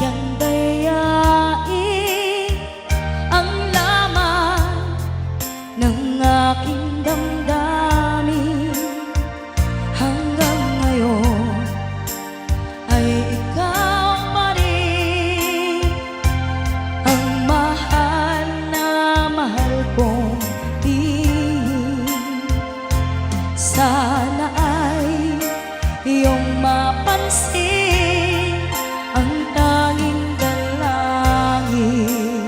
kayang dayain ang laman ng aking damdamin. Hanggang ngayon ay ikaw pa rin ang mahal na mahal kong tihin. Sana ay iyong mapansin ang tanging dalangin.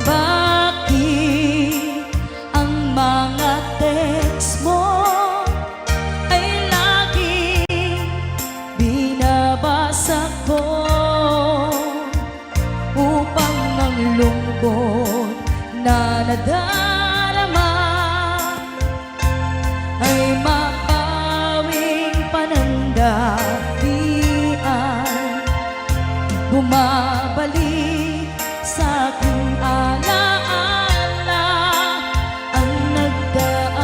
Bakit ang mga text mo ay laging binabasa ko upang ang lungkot na nadarama ay mapawing panandalian. Bumabalik sa aking alaala ang nagdaan.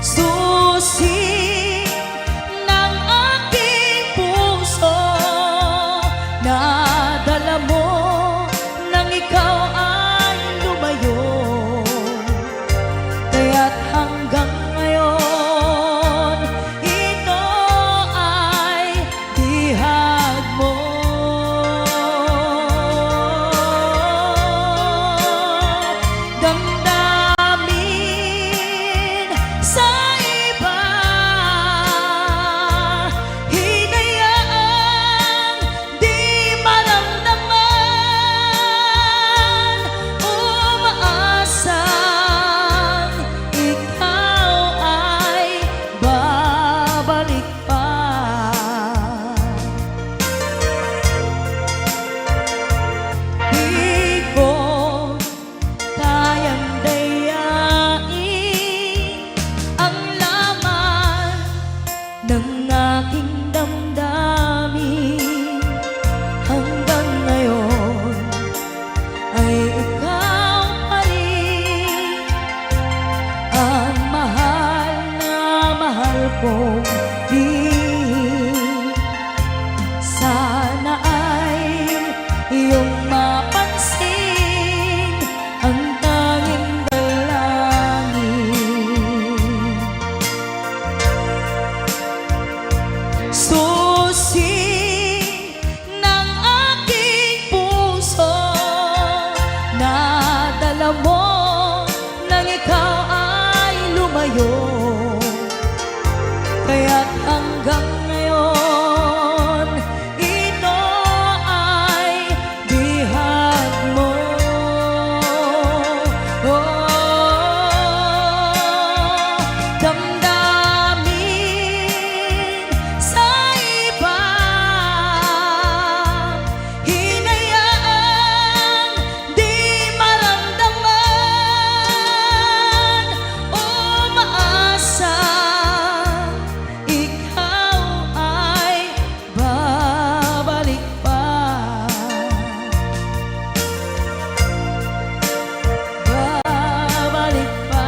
Susi ng aking puso na dala mo nang ikaw ay lumayo, kaya't hanggang ngayon ito ay bihag mo. Damdamin sa iba, hinayaang di maramdaman, umaasang ikaw ay babalik pa. Di ko kayang dayain ang laman ng aking damdamin. Hanggang ngayon ay ikaw pa rin ang mahal na mahal kong tihin. Sana ay iyong mapansin ang tanging dalangin. Susi ng aking puso na dala mo nang ikaw ay lumayo, kaya't hanggang ngayon ito ay bihag mo. Damdamin sa iba, hinayaang di maramdaman, umaasa ikaw ay babalik pa. Babalik pa.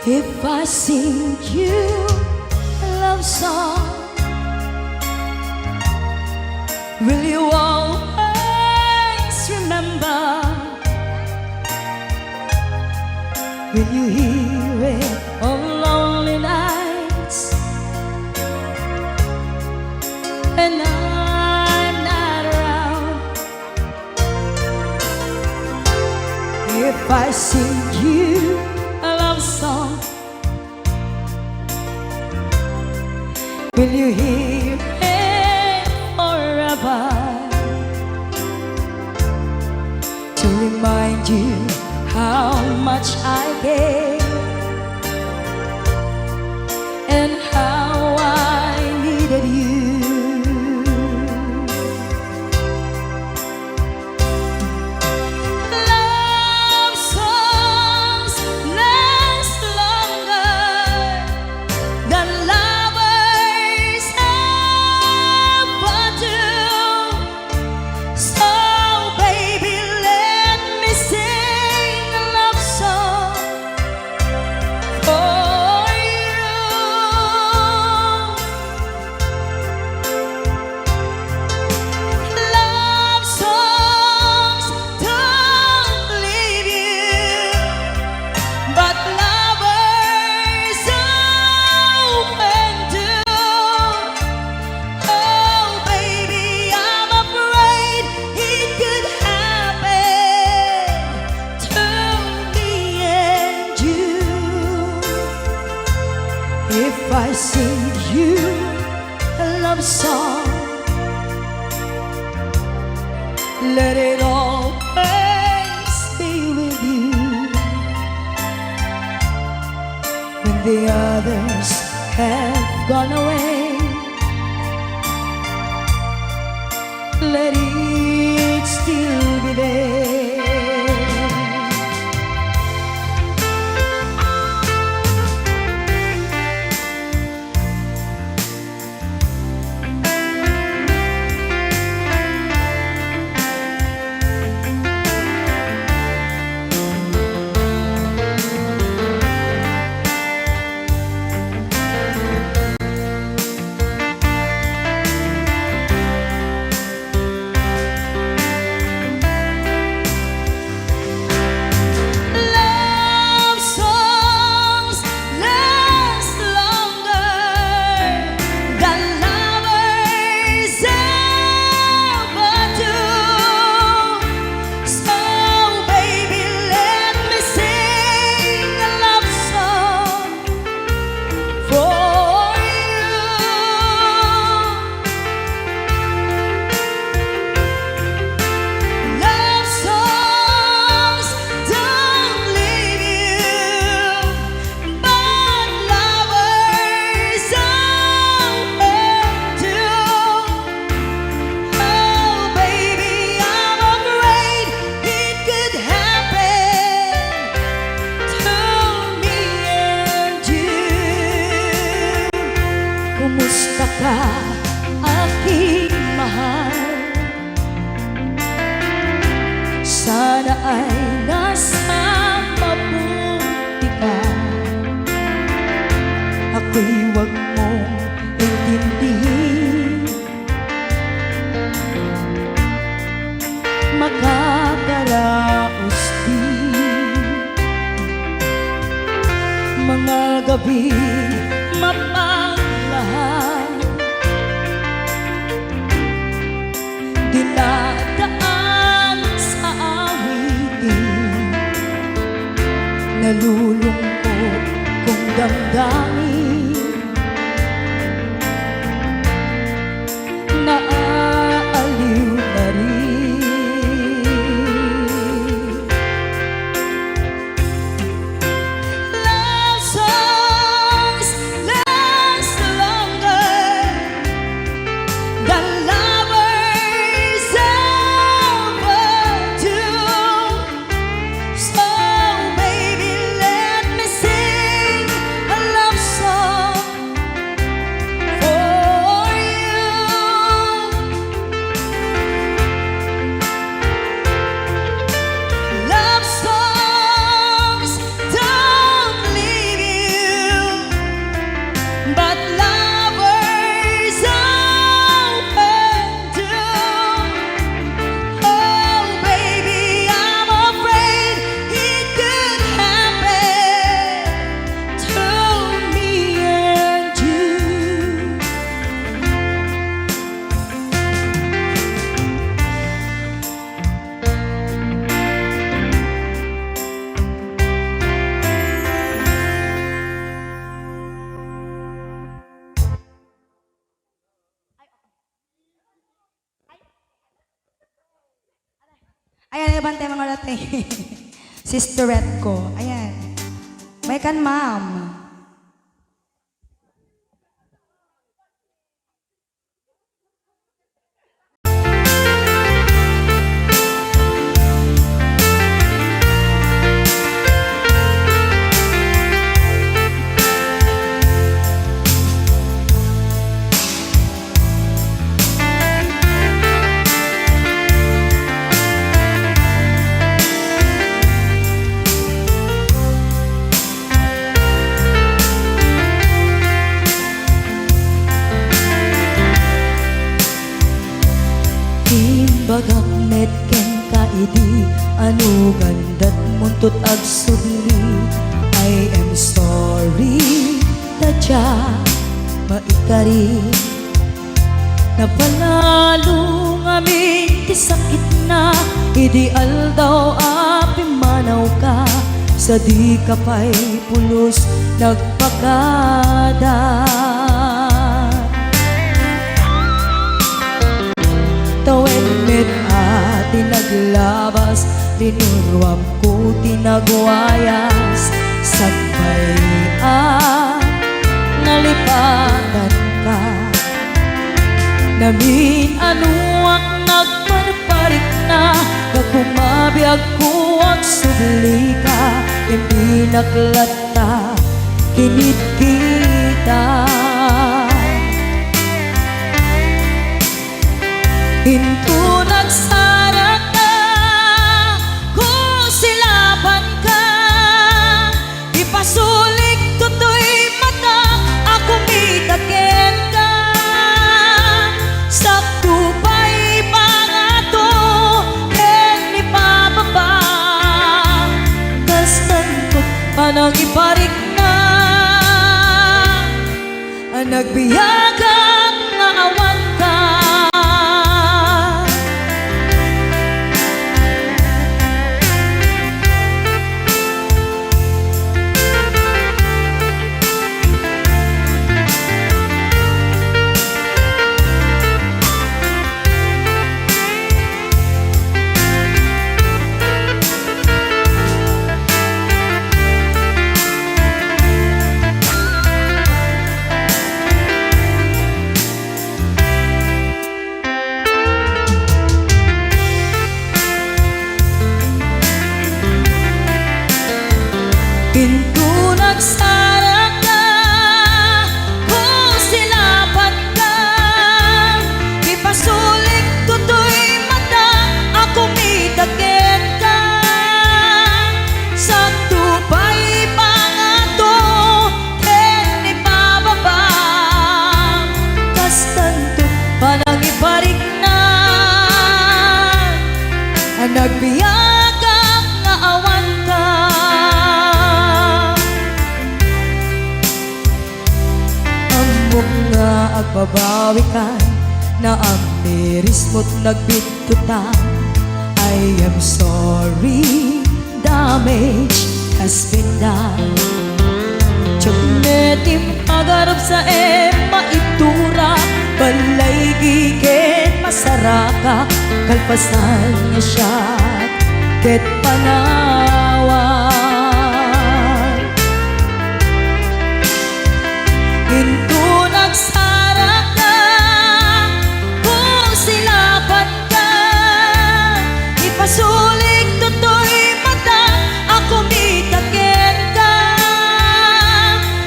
If I sing you a love song, will you always remember? Will you hear it on lonely nights and I'm not around? If I sing you a love song, will you hear it forever? To remind you how much I care and how I needed you. sing you a love song. Let it always be with you when the others have gone away. Let it still be there. Kumusta ka, aking mahal? Sana ay nasa mabuti ka. Ako'y huwag mong intindihin. Makakaraos din mga gabi dinadaan sa awitin, nalulungkot kong damdamin, naaaliw na rin. Love songs last longer than ayan, ibang tema mga latte. Sisterette ko. Ayan. May kan, ma'am. Bagak metken kaidi anu gandat muntut agsudli. I am sorry taja maikari napalalo ngamin ti sakit na ideal daw api manaw ka sa di ka pa'y pulos nagpakada. Tawen met tinaglabas, tinuruam ko tinagwayas, sagbayan nalipatan ka. Namin ano ang nagparparik na, nagkumabiyag ko ang subli ka, hindi naklata, kinit kita. Hinto nagsara ka, kung silaban ka, ipasulik tutoy mata, ako mitakin ka. Sakto pa'y pangato, en ipababa, kas tantot panang iparik na, ang nagbiyagang nga awan ka. Pinto nagsara ka, kung silaban ka, ipasulik tutoy mata, ako mitakin ka. Sakto pa'y pangato, en ipababa, kas tanto panang iparik na, ang nagbiyagang nga awan ka. Nga agbabawi ka, na ang miris mo't nagbitutan. I am sorry, damage has been done. Tiyagnetim agarap sa maitura, balay gigit masaraka, kalpasan niya siya, ket panawan. Hinto nagsara ka, kung silaban ka, ipasulik tutoy mata, ako mitakin ka.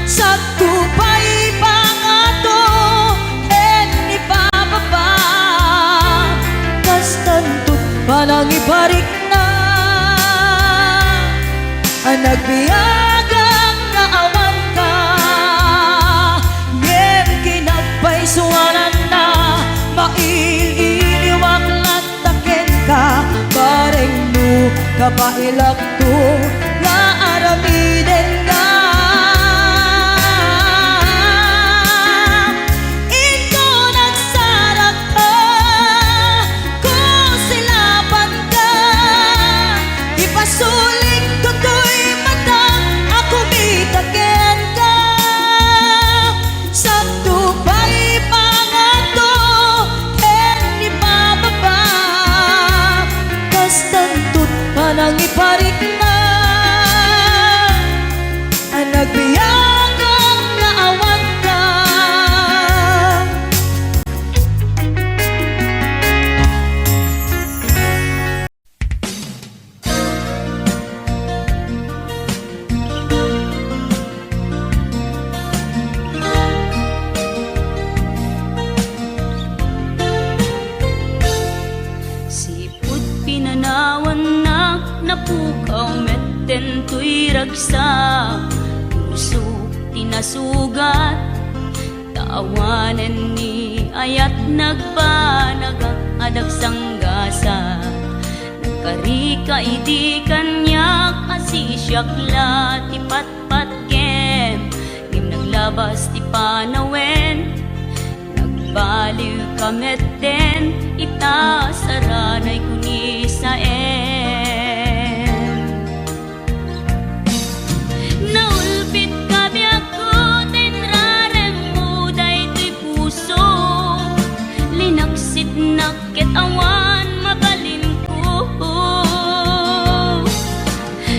Sakto pa'y pangato, en ipababa, kas tantot panang iparik na, ang nagbiyagang nga awan ka. Suwanan na maililiwag latakin ka, bareng no kapailak to nga aramiden ka. Ito nagsara ka, kung silaban ka, ipasulik tutoy mata, ako mitakin ka. Sakto pa'y pangato, en ipababa, kas tantot panang iparik na, ang nagbiyagang nga awan ka. Sipot pinanawan na napukaw metten tuy ragsa, puso tinasugat, taawanan ni ayat nagpanagak adag sanggasa, nagkarika idi kanyak asisyakla ti patpat kem, ngim naglabas ti panawen, nagbaliw kamet den ita saranay kuni sa sidnak ket awan mabalin ko.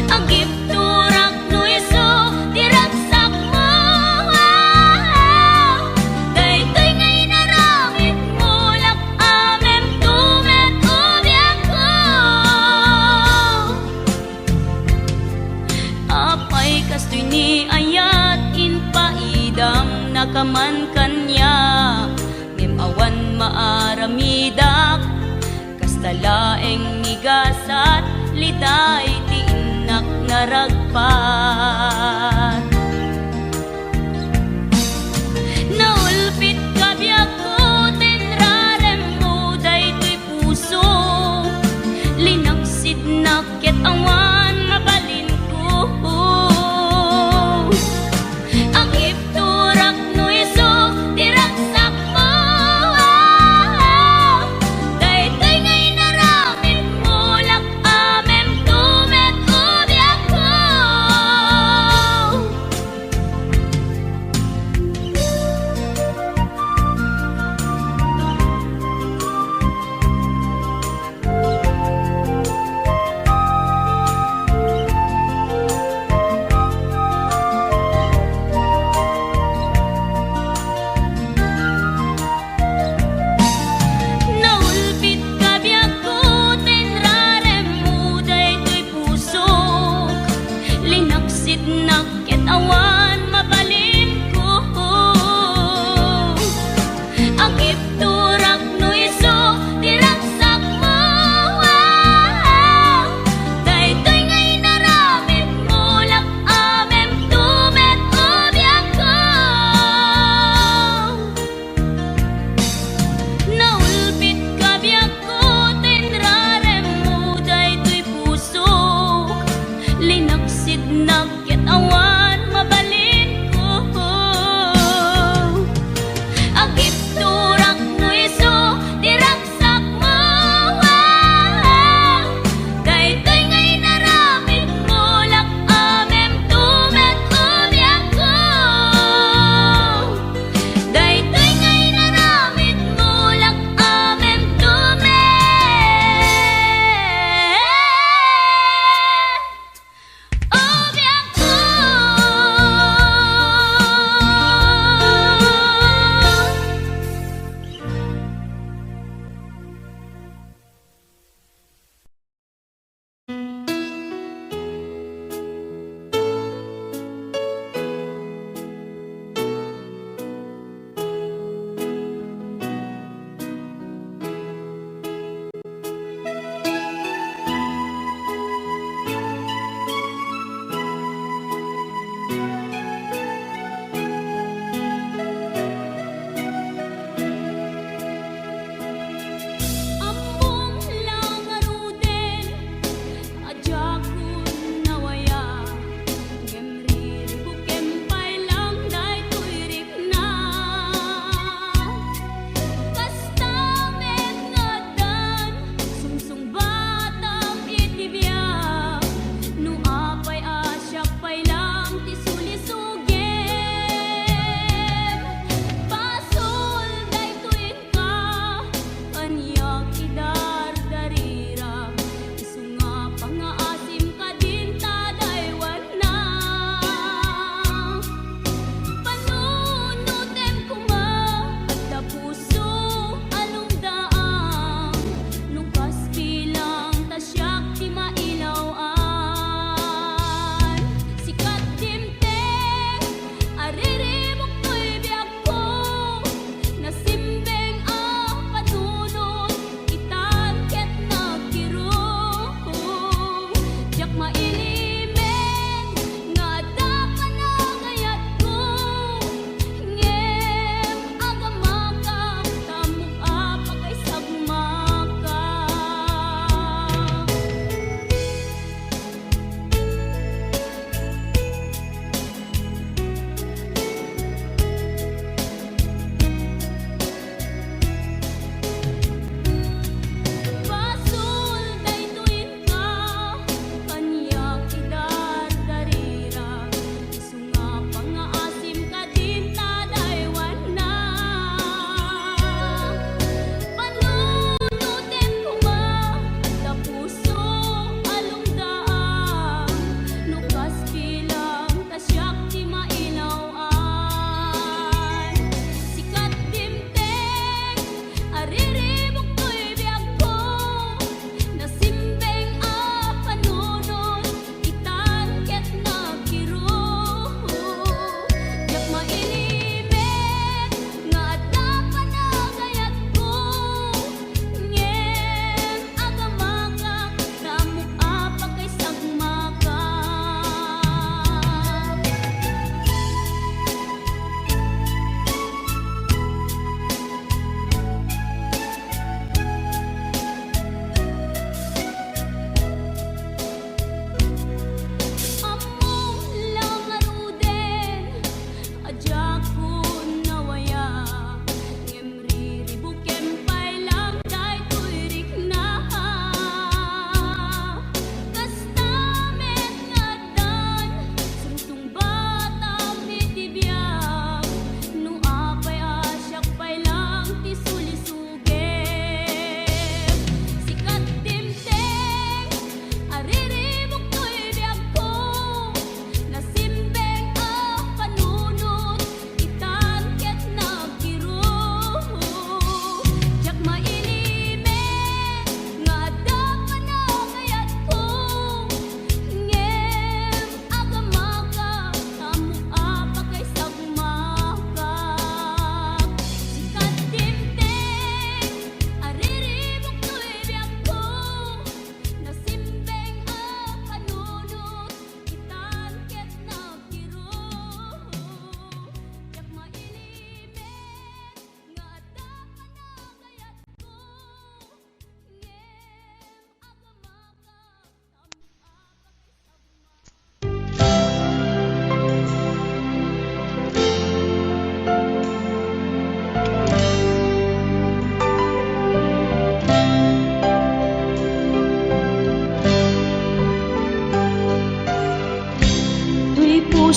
Agip turak no iso diragsak mo. Daytoy ngay naramit mo lak amem tumet ubiak ko. Apay kastoy ni ayat in paidam nakaman kanya. Awan maaramidak kastalaeng nigasat litay tiinak naragpat. Naulpit kabiyak ko tenrarem mo daytoy puso linaksid naket awan mabalin ko. Agip turak no iso diragsak mo.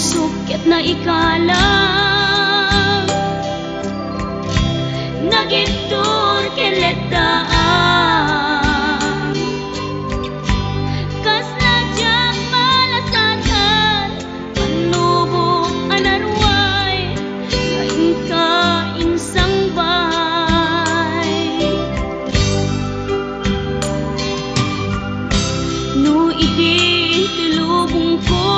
puso ket na ikalang nagitur keletaan kas najang malasatan panubok anarway kain ka insang bay no idi tilubong ko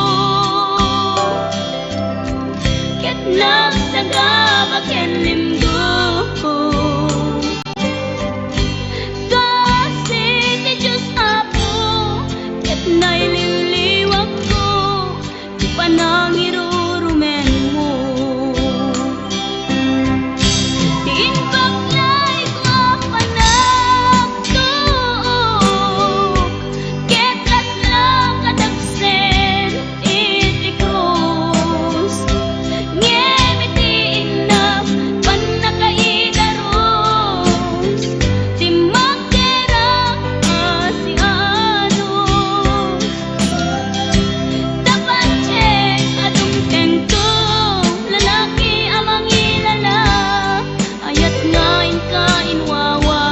ket nagsaga ken limdo kasi ti Diyos Apo ket naililiwag ko di panangirurumen mo diin baglay ko panagtuok ket laslang kadagsen iti krus ngem iti inap panakaidaros ti magderang asianos tapancek adungteng to lalaki amang ilala ayat ngain ka inwawa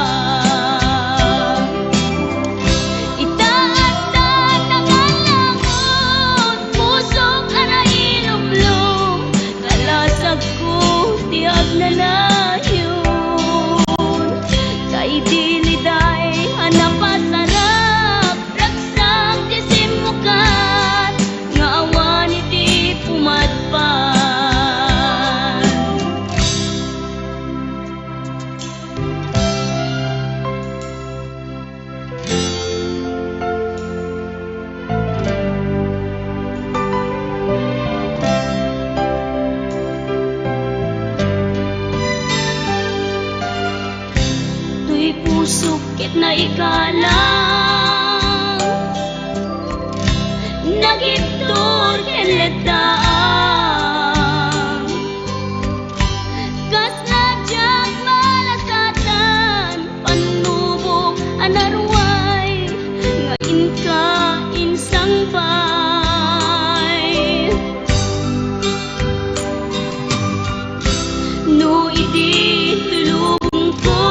itaat tatangalangon pusok arailumlum kalasag ko ti agnanayon kay diliday hanapasarap ragsang ti simukat nga awan iti pumadpan tuy puso ket na ikalang nagitur keletaan kas najang malasatan panubok anarway ngain ka insang bay no idi tulubong ko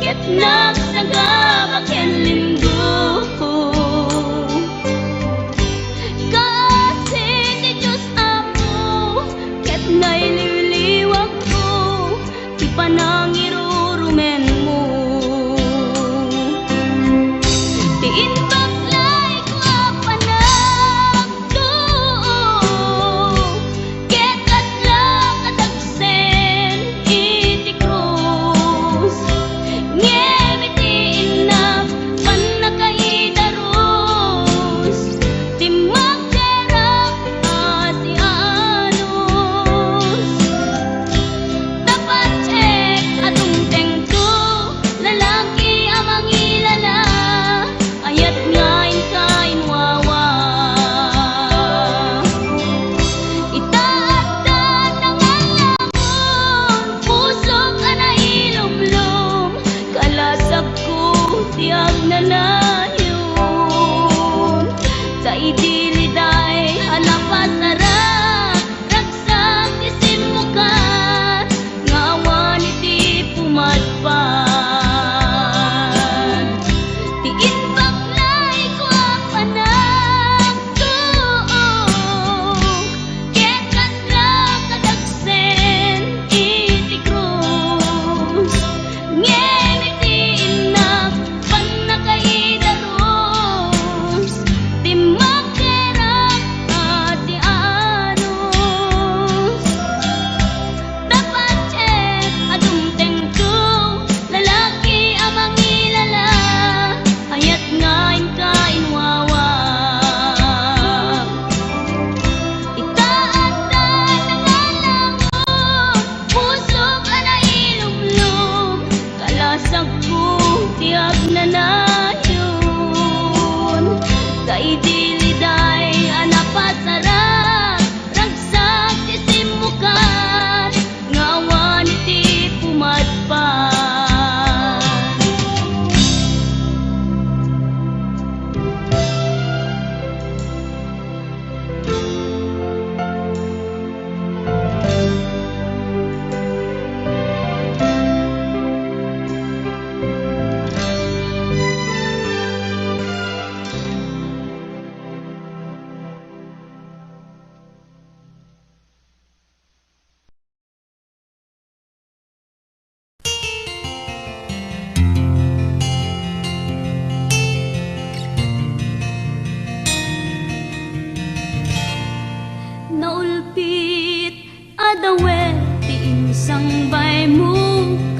ket nagsaga ken limdo kasi ti Diyos Apo ket naililiwag ko ti panangirurumen mo diin baglay ko panagtuok ket laslang kadagsen iti krus ngem iti inap panakaidaros ti magderang asianos tapancek adungteng to lalaki amang ilala ayat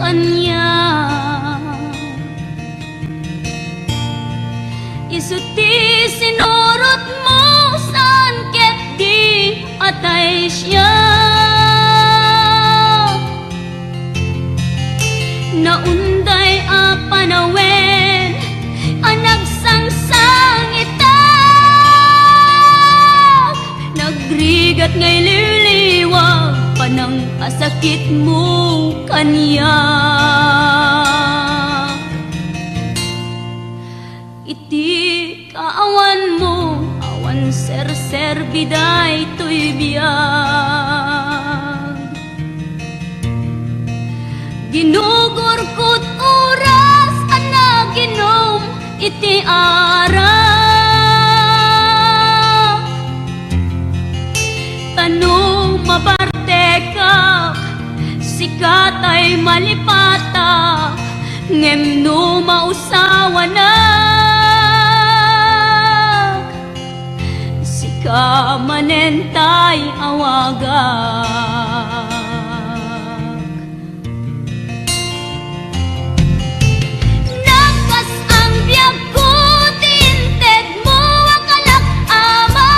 kanya. Isuti sinurot mo saan ket di atay siya. Naunday a panawen ang nagsangsang itak, nagrigat ngay liliwag panang asakit mo kanya. Iti kaawan mo awan ser biday to'y biyag, ginugurkot oras ana ginom iti arak. Tanong mabarte ka sikat ay malipata, ngem no mausawa na sika manentay awagak. Nakas ang biyag ko tinted mo akalak ama,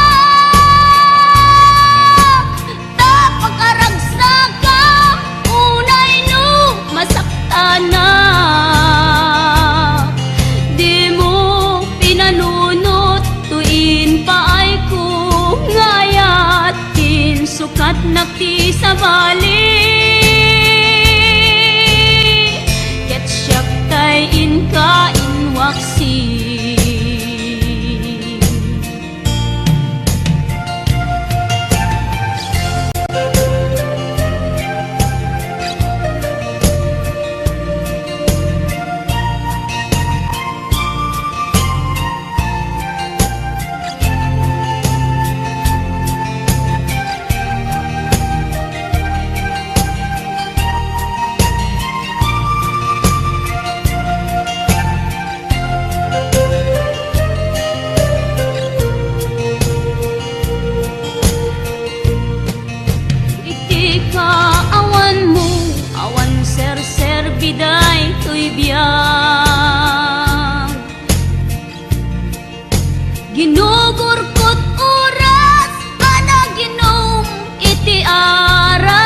tapakaragsak ka unay no masakta na. Di mo pinanunot tuin paay ko ngayat din sukat nakti sa bali. Ket siyak tay inka inwaksi. Awan mo, awan ser biday to'y biyag, ginugurkot oras ana ginom iti arak.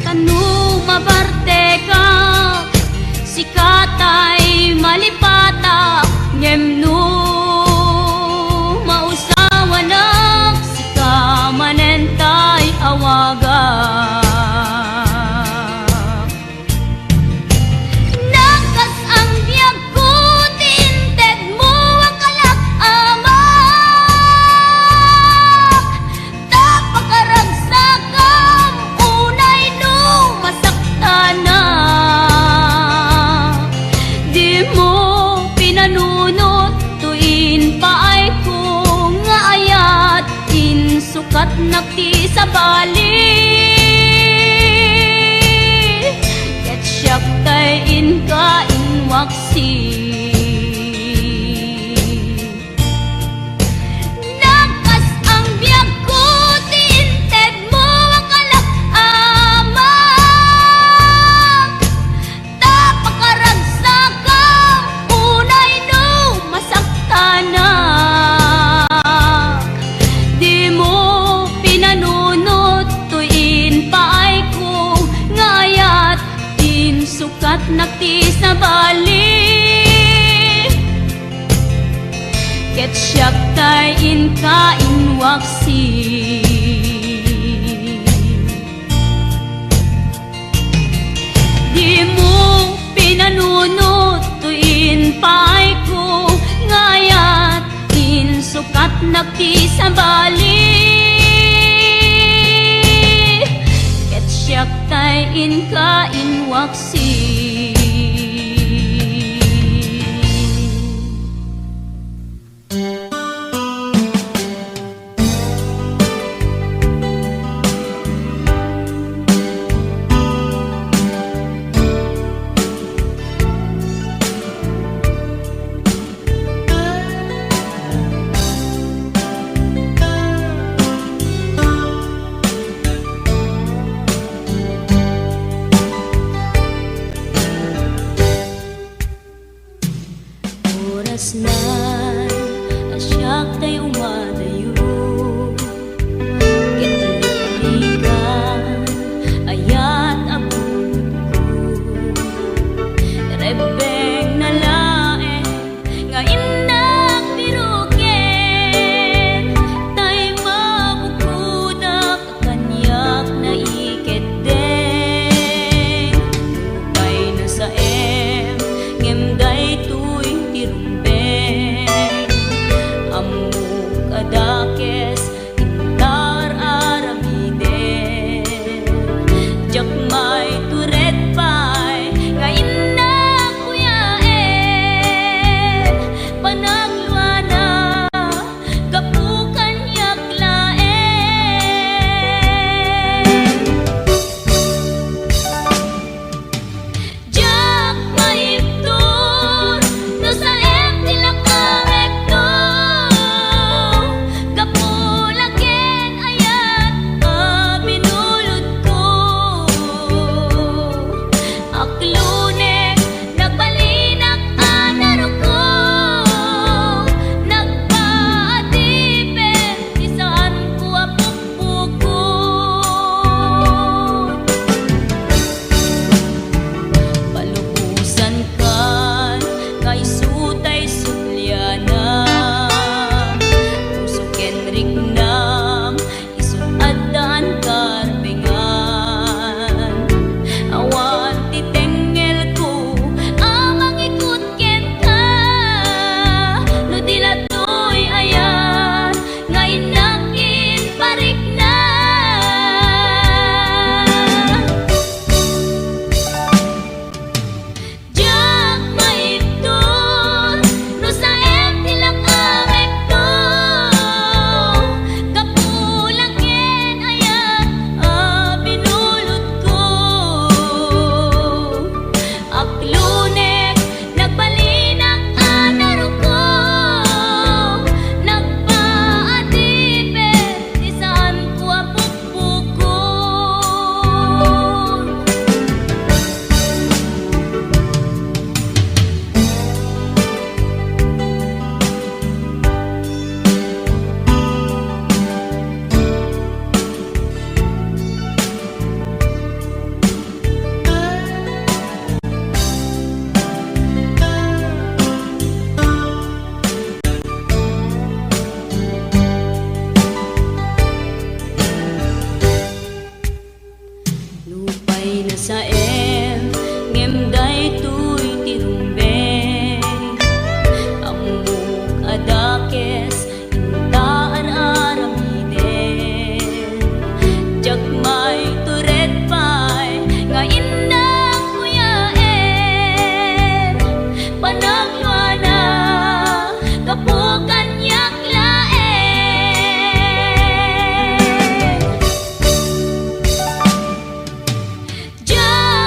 Tanu mabarte ka sikatay malipata, ngem no mausawa na manentay awagak. Nakas ang biyag ko tinted mo akalak ama, tapakaragsak ang unay no masakta na. Di mo pinanunot tuin paay ko nga ayat sukat nakti sa bali. Ket siyak tay inka inwaksi. Nakas ang biyag ko tinted mo akalak ama, tapakaragsak ang unay no masakta na. Di mo pinanunot tuin paay ko ngayat din sukat nakti sa bali. Ket siyak tay inka inwaksi. Di mo pinanunot tuin paay ko ngayat din sukat nakti sa bali. Ket siyak tay inka inwaksi. Pusnan asyak tay umadayo Kitlikan ayat abudko Rebeng na lae nga indak biruken Tay mabukudak kanyak na iketdeng Lupay na sa ngemday tuy tirumbeng Amuk adakes intar aramiden Jakmay turet pay nga indak kuyaen Panagluana kapukan yaklaen Jak maipton no sa tilak amekto Kapulaken ayat binulod ko Aklunek nagbalinak anaro ko Nagpaatipin isaan ko apukpuko Palubusan kan kay sutay sulyana Pusuken rignam isuadan karbengan Awan titengel ko amang ikut ken ka No dilatoy ayan ngay nakin parik na Jak maipton no sa tilak amekto Kapulaken ayat binulod ko Aklunek nagbalinak anaro ko Nagpaatipin isaan ko apukpukon Lupay na sa ngemday tuy tirumbeng Amuk adakes intaan aramiden Jakmay turet pay nga indak kuyaen Panagluana kapukan yaklaen Jak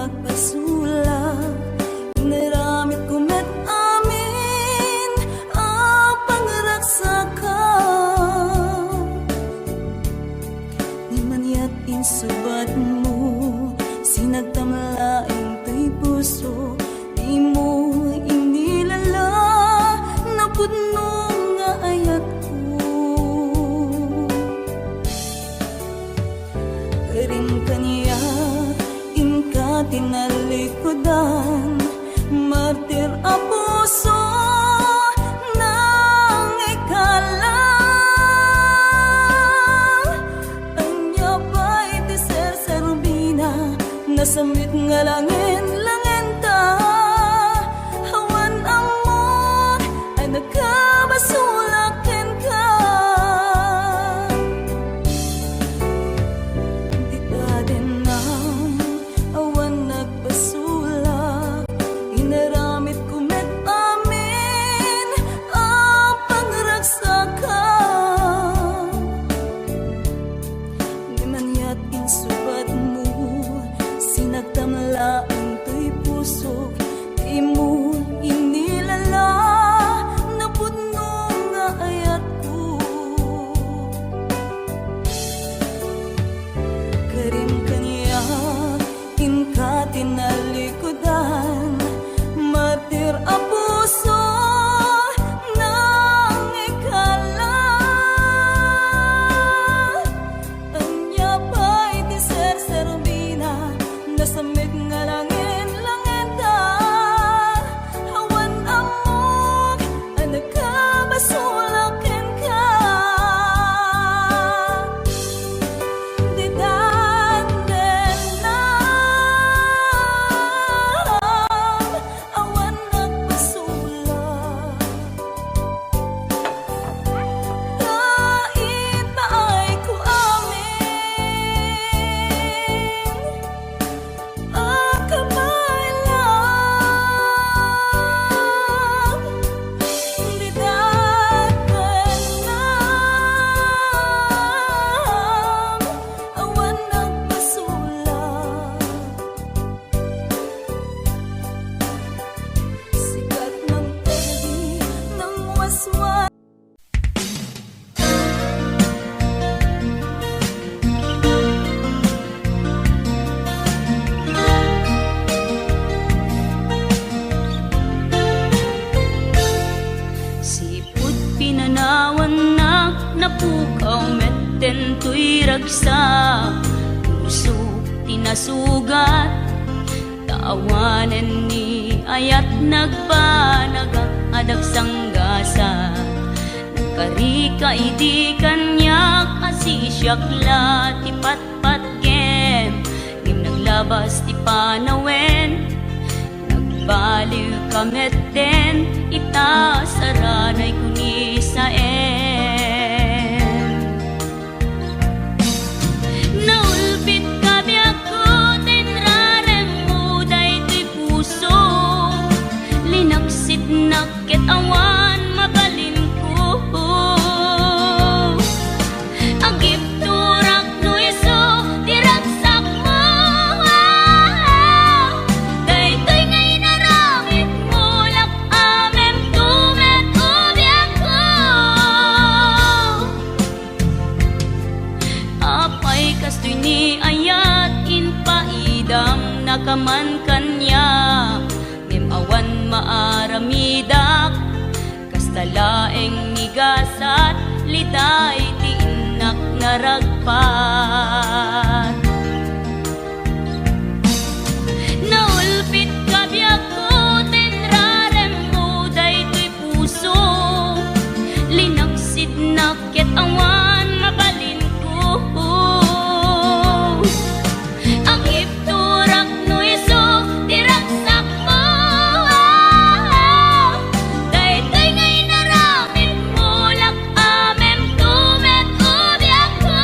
nagpasulak, naramit ko met amin ang pangragsaka. Di man yat insubat mo, sinagtamlaing to'y puso, di mo inilala na pudno nga ayat ko. Karin kaniya, inka tinalikodan, martir a puso nang ikala. Anya pa'y ti ser-serbina, nasamit nga langin ta. Hawan amot ay nagkabasulakin ka. Di ka din na awan nagpasulak, inaramit ko met amin ang pangragsaka. Di man yat insubat mo, sinagtamlaan to'y puso, di mo inilala na pudno nga ayat ko. Karin kaniya, inka tinalikodan, martir a puso nang ikala. Anya pa'y ti ser-serbina, nasamit nga langin ta. Hawan amok ay nagkabasulakin ka. Di daten na awan nagpasulak. Kahit paay ko amin ang kamay lang. Di daten na awan nagpasulak. Sikat ng perdi ng waswas. Sipot pinanawan na napukaw metten to'y ragsa. Puso tinasugat, taawanan ni ayat nagpanagak adag sanggasa. Nagkarika idi kanyak asisyak la ti patpat kem, ngim naglabas ti panawen. Nagbaliw kamet den, ita saranay kuni sa naulpit ka biyako, tinrarem mo daytoy puso. Linaksit nakit awan mabalin ko. Agip turak no iso, diragsak mo. Daytoy ngay naramit mo, lak amem tumet ubiyak ko. Apay kastoy ni ayat inpaidam nakaman kanya. Ngem awan maaramidak, kastalaeng nigasat, liday ti inak naragpat. Naulpit ka biyako, tinrarem mo daytoy puso. Linaksid nakit awan mabalin ko. Ang ipturak no iso, diragsak mo. Daytoy ngay naramit mo, lak amem tumet ubiyak ko.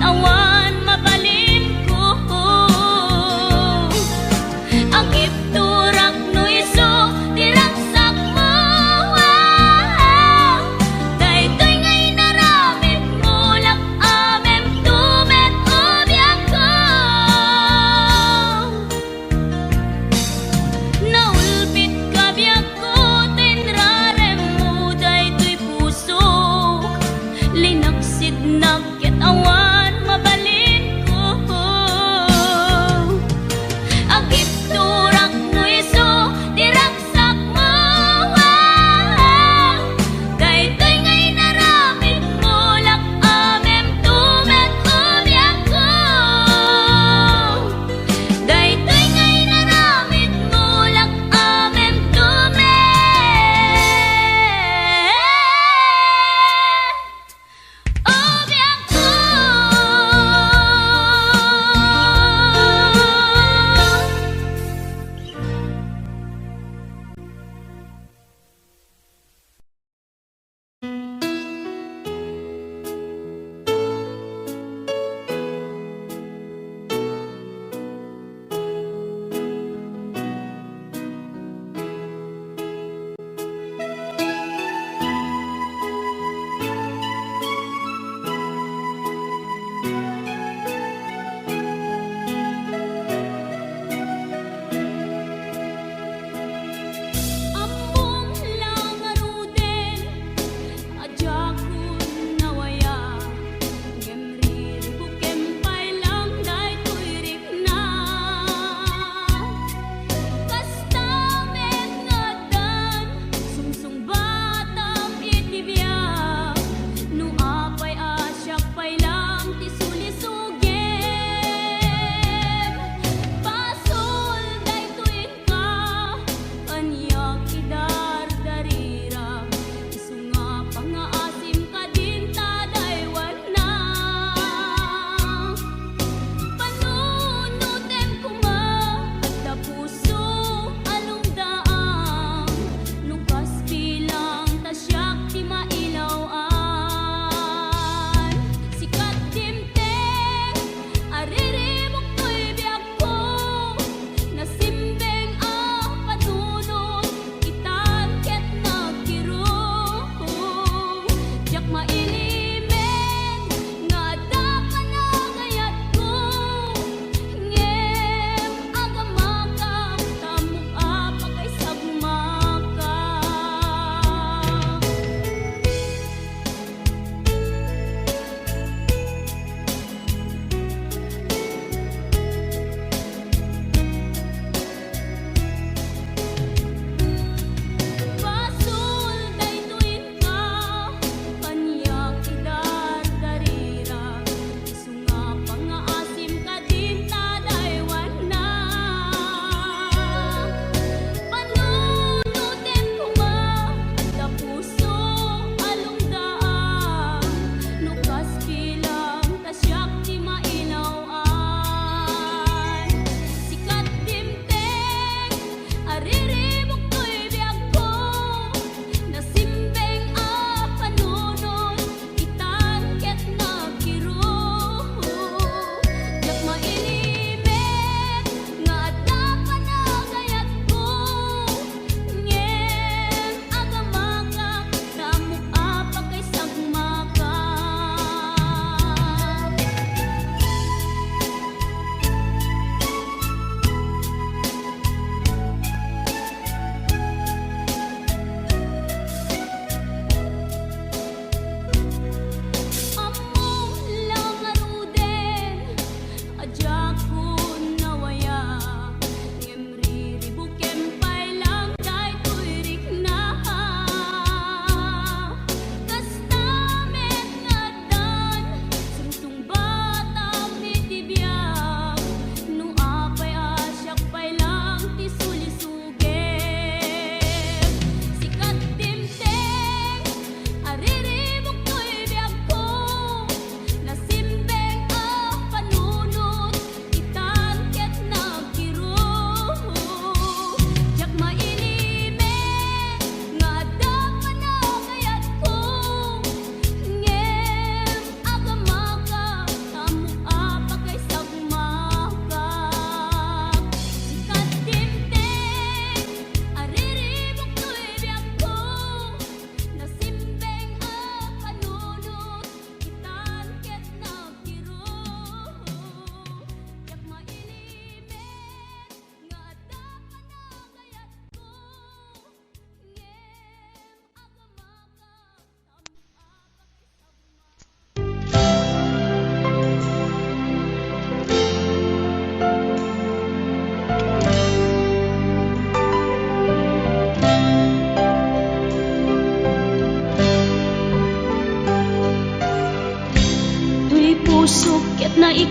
awan mabalin ko. Ang ipturak no iso diragsak mo. Daytoy ngay naramit mo lak amem tumet obyak ko. Naulpit ka biyak ko tinrarem mo daytoy puso. Linaksid nagket awan mabalik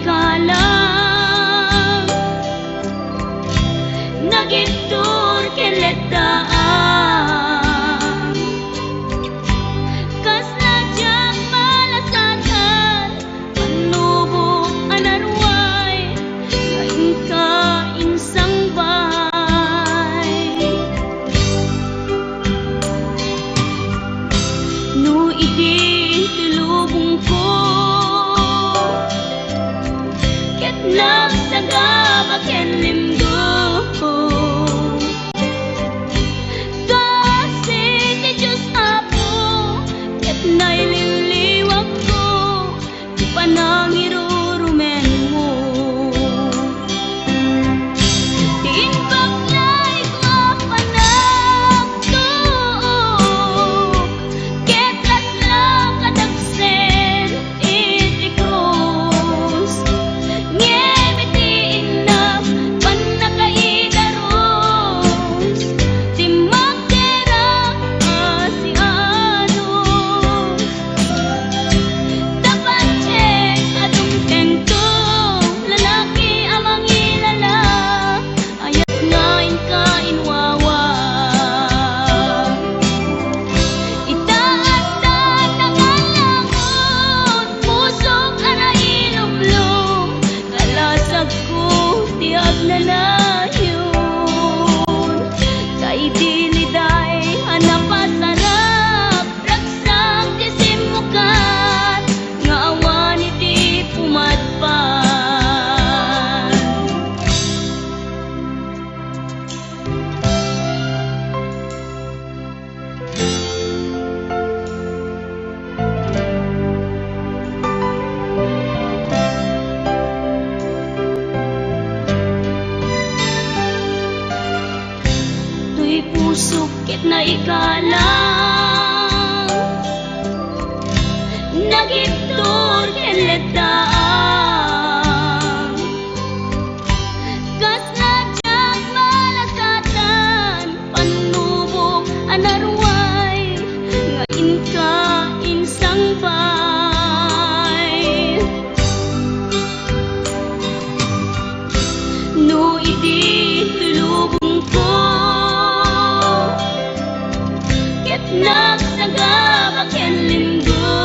ikalang nagitur keletaan kas nadyang malasatan panubok anarway kain ka insang bay no idi tulubong ko ket nagsaga ken limdo kasi ti Diyos Apo ket naililiwag ko di panangirurumen mo din baglay ko panagtuok ket laslang kadagsen iti krus ngimiti inap panakaidaros ti magderang asianos dapat check adungteng to lalaki amang ilala ayat ngain ka inwawa itaat tangalangot pusok ara ilumlum kalasag ko ti agnanayon kay diliday hanapasarap ragsang ti simukat nga awan iti pumadpan tuy pusok ket na ikalang nagitur ken letaan kas nadyang malasatan panubok anarway ngain ka insang bay no idi tulubong ko ket nagsagabak ken linggo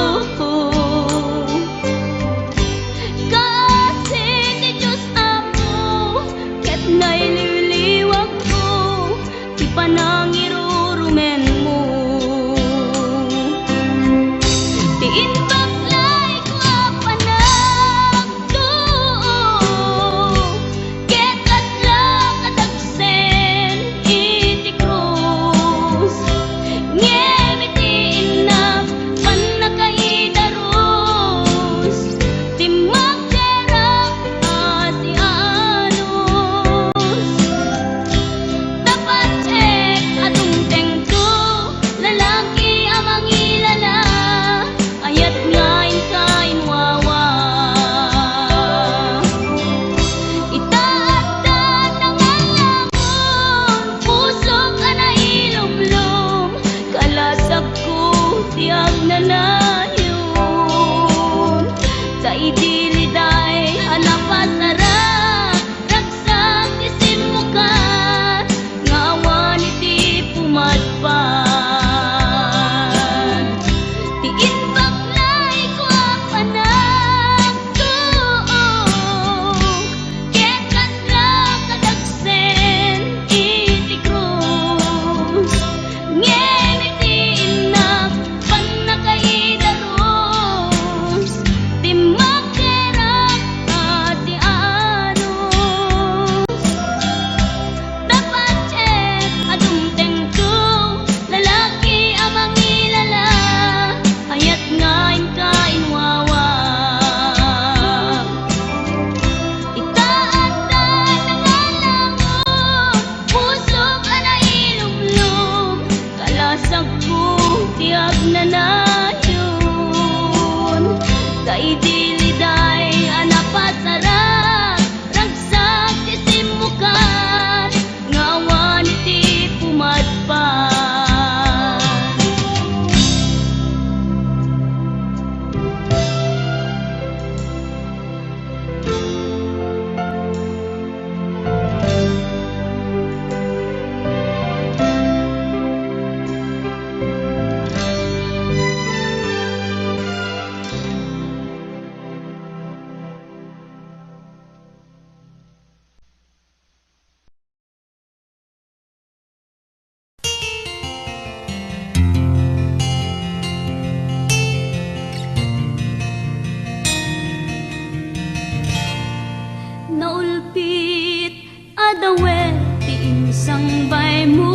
dawe ti insang bay mo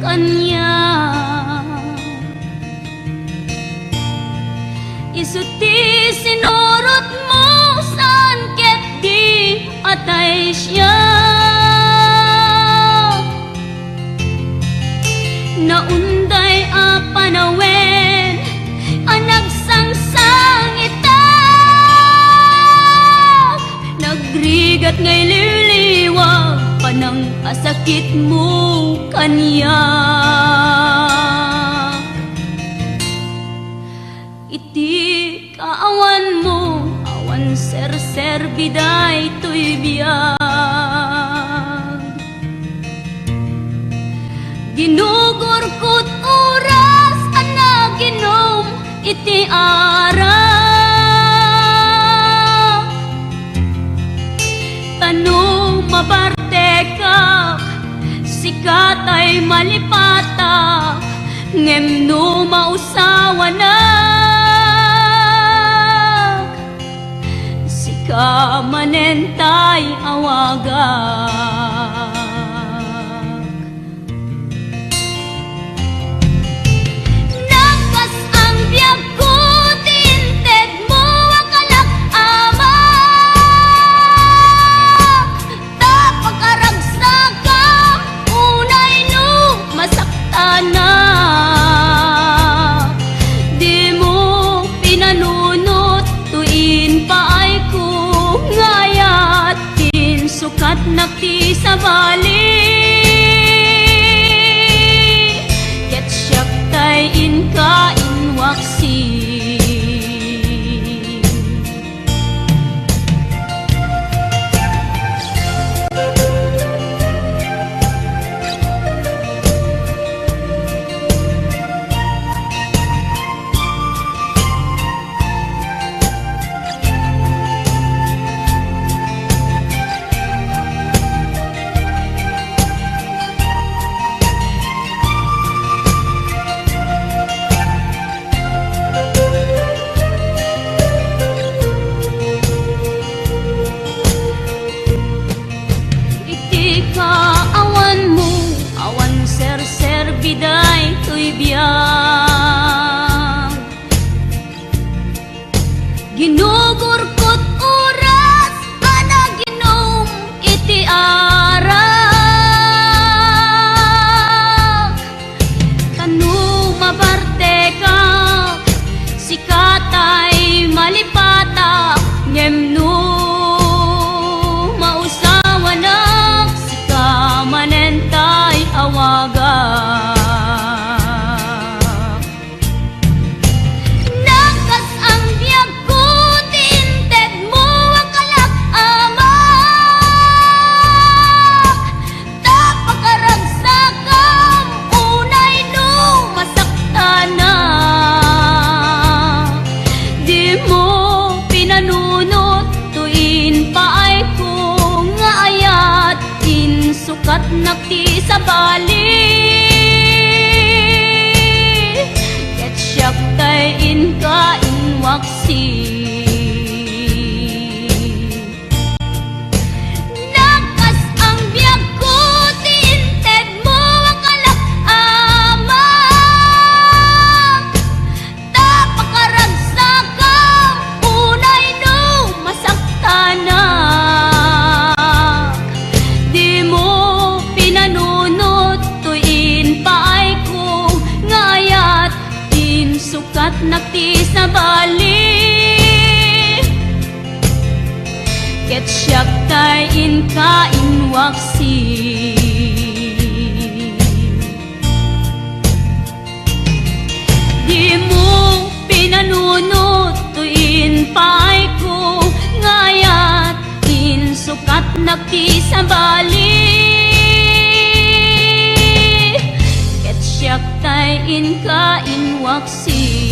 kanya. Isu ti sinurot mo saan ket di atay siya. Naunday a panawen ang nagsangsang itak, nagrigat ngay liliwag panang asakit mo kanya. Iti kaawan mo awan ser biday to'y biyag, ginugur ko't oras ana ginom iti arak. Tanong mabarte ka sikat ay malipata, ngem no mausawa na sika manentay awagak. Sukat nakti sa bali, ket siyak tay inka inwaksi. Biday to'y biyag, ginugur ko't oras ana ginom iti arak. Tanu mabarte ka sikatay malipata, ngem no mausawa na sika manentay awaga. Sukat nakti sa bali, ket siyak tay inka inwaksi. Nagkas ang biyag ko ti inted mo ang kalak-ama, tapakaragsakan unay no masaktana. Sukat nakti sa bali, ket siyak tay inka inwaksi. Di mo pinanunot tuin pay ko ngayat in sukat nakti sa bali, siyak tay inka inwaksi.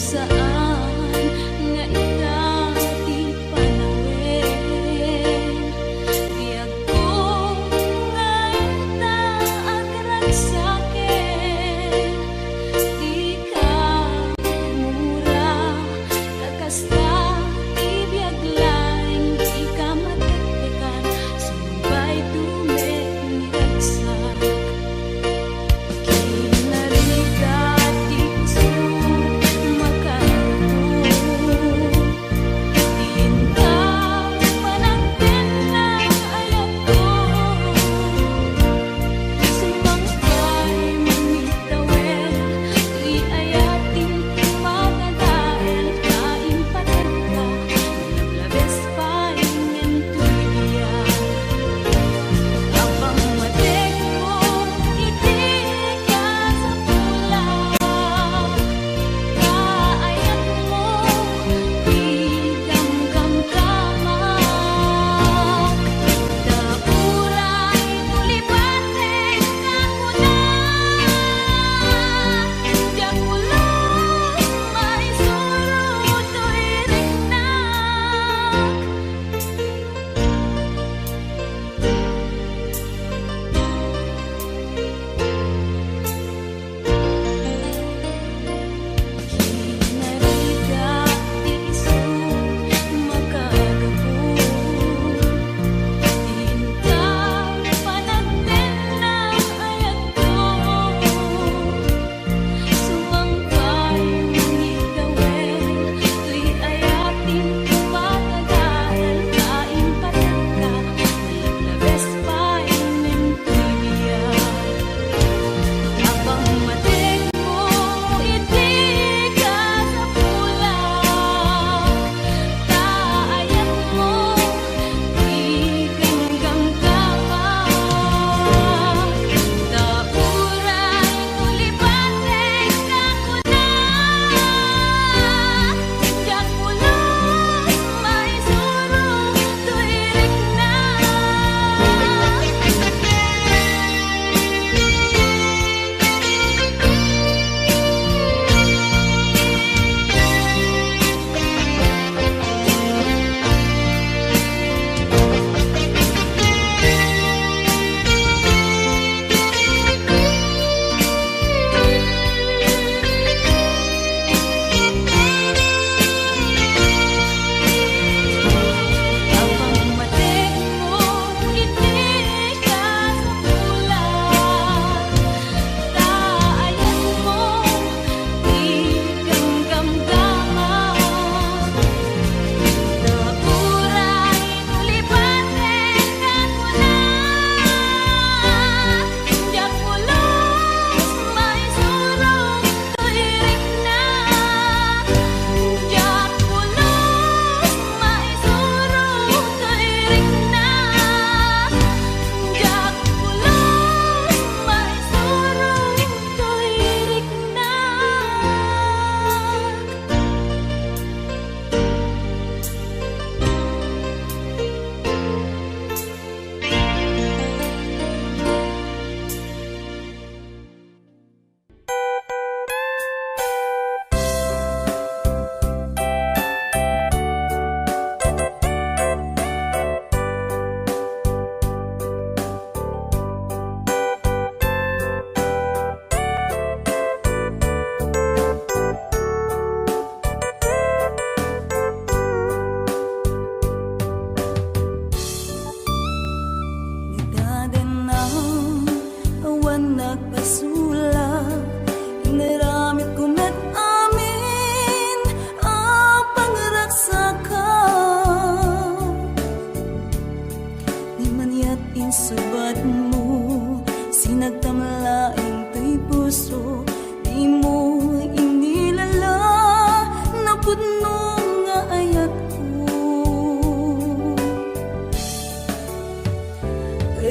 saan nga ikaw di panawin. Biyag ko nga itaagrak sa'kin, di ka mura, kakasta ibiyag laing di ka matektekan, sumbay dumekniragsak. Kinarigat di puso makarupo, diin ka managtin ng ayat ko, sumangkay mangitawin, tuy ayatin magadael, kain pated ka, lablabes pa ingin tuy biyak. Abang matek mo, iti ka sa pulang, kaayat mo, di gamgam-gamak. Dauray tulipaten ako na, diyak ulos maisuro to'y riknak. Kinarigat di isu makagapu, diin ka panagtin ng ayat ko, sumangkay mangitawin, tuy ayatin magadael, kain pated ka, lablabes pa ingin tuy biyak. Abang matek mo, iti ka sa pulang, kaayat mo, di gamgam-gamak. Dauray tulipaten ako na, diyak ulos maisuro to'y riknak. Abang matek mo, iti ka sa pulang, kaayat mo, di gamgam-gamak. Dauray tulipaten ako na, diyak ulos maisuro to'y riknak. Diyak ulos maisuro to'y riknak. Diyak ulos maisuro to'y riknak. Nagdadan ang awan nagpasulak, inaramit ko met amin ang pangragsakan. Di man yat insubat mo, sinagtamlaing to'y puso, di mo inilala, napudno nga ayat ko.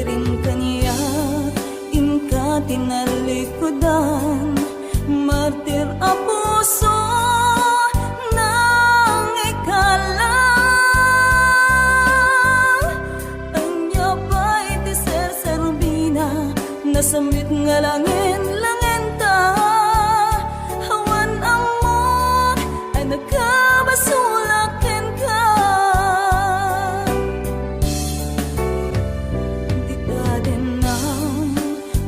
Ring kaniya, inka tinalikodan, martir a puso nang ikalang. Anya pa'y ti ser-serbina, nasamit nga langin-langin ta, hawan amot nagkabasulakin ka. Di ka din ang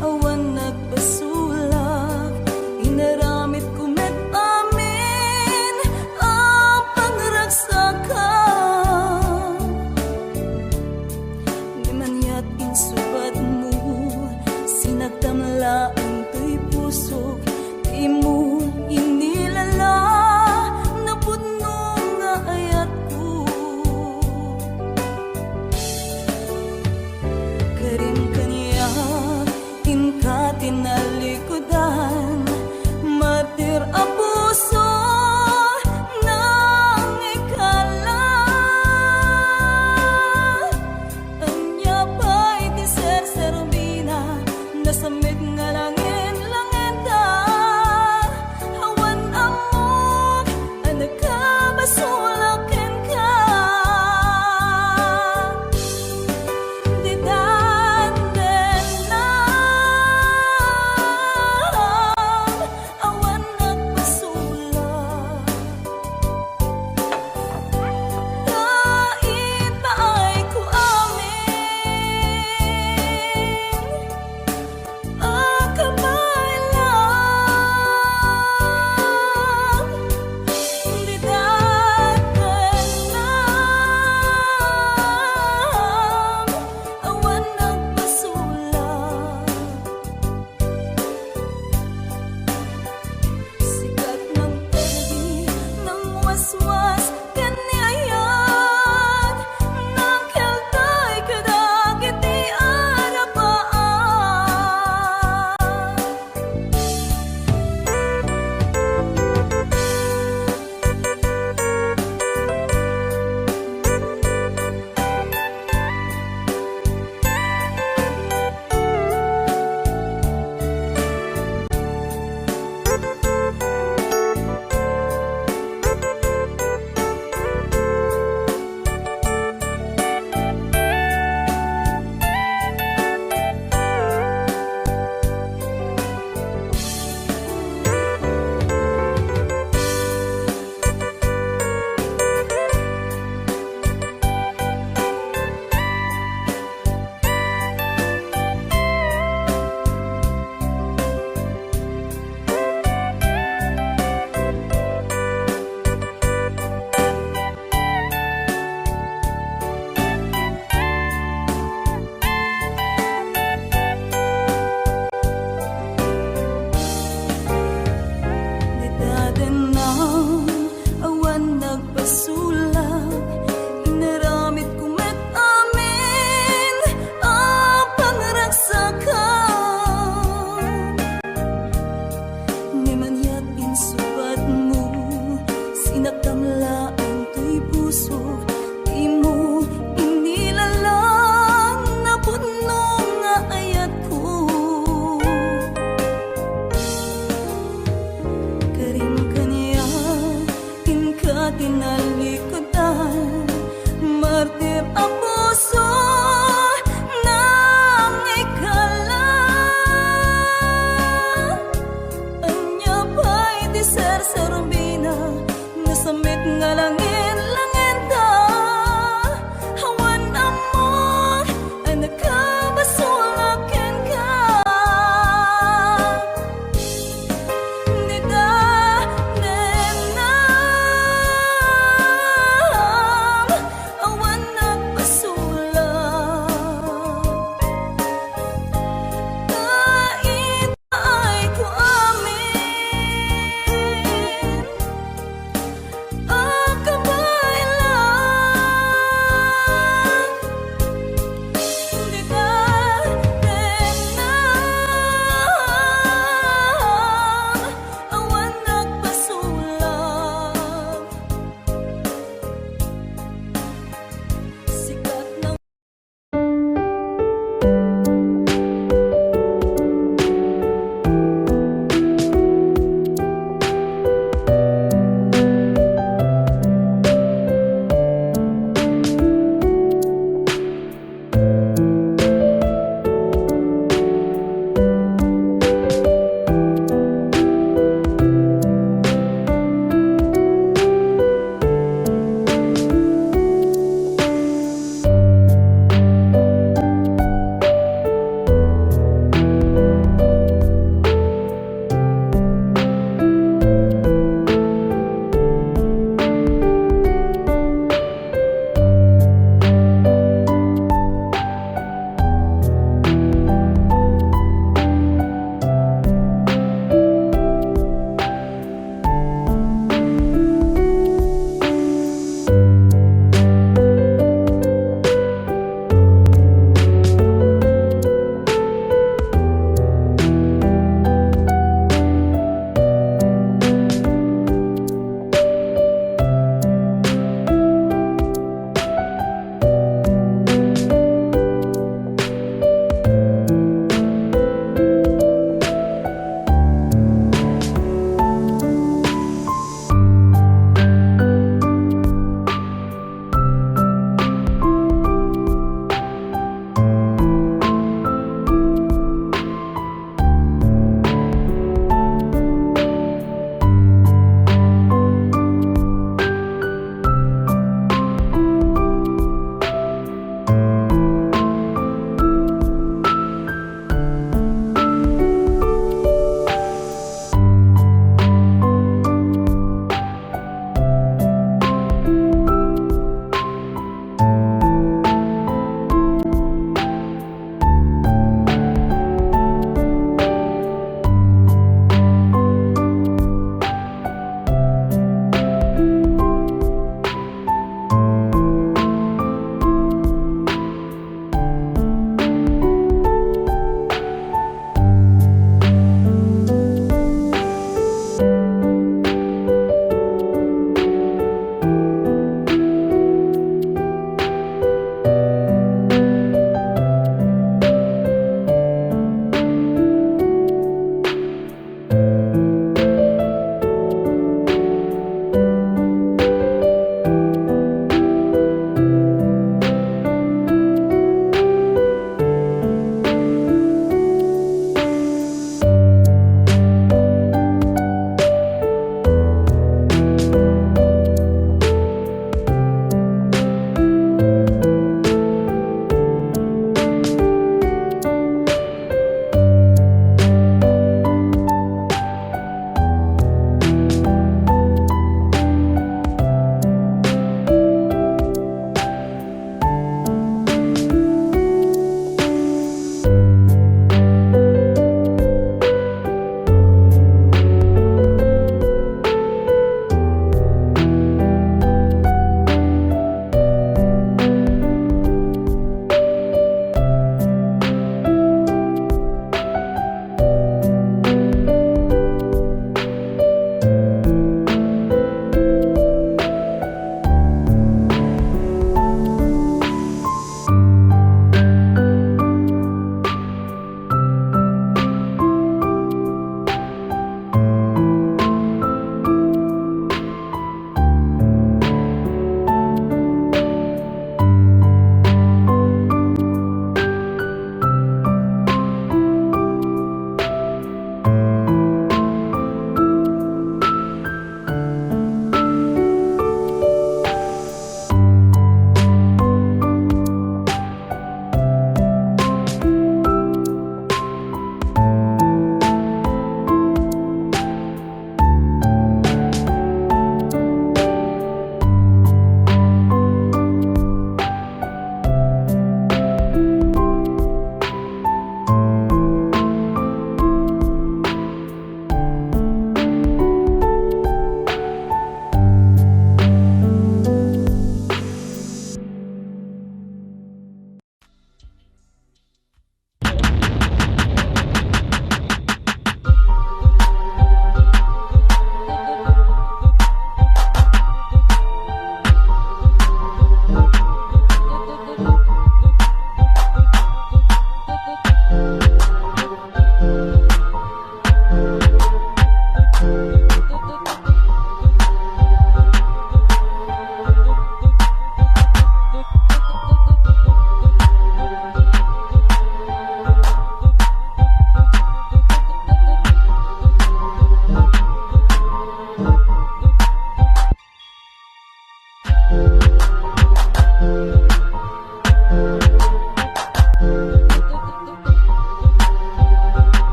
awan nagbasulak, inaramit kumet amin ang pangragsakan. Di man yat insubat mo, sinagtamla ang to'y pusok, di mo inilala na pudno nga ayat ko. Karim kaniya inka tinalikodan, martir a puso nang ikala. Anya pa'y di ser-serbina, nasamit nga langin-langin ka. Hawan amok ang nagkabasulakin ka. Di danden na awan nagbasulak. Dait pa ay ko amin ang kamay lang. Di datan lang awan nagbasulak. Sikat ng perdi ng waswas kaniayan, ng keltay kadagit di arapaan. Di daden na awan nagbasulak, inaramit kumet amin ang pangragsakan. Di man yat insubat mo, sinagtamla ang to'y pusok, di mo inilala na pudno nga ayat ko. Karim kaniya inka tinalikodan, martir a puso nang ikala. Anya pa'y di ser-serbina, nasamit nga langit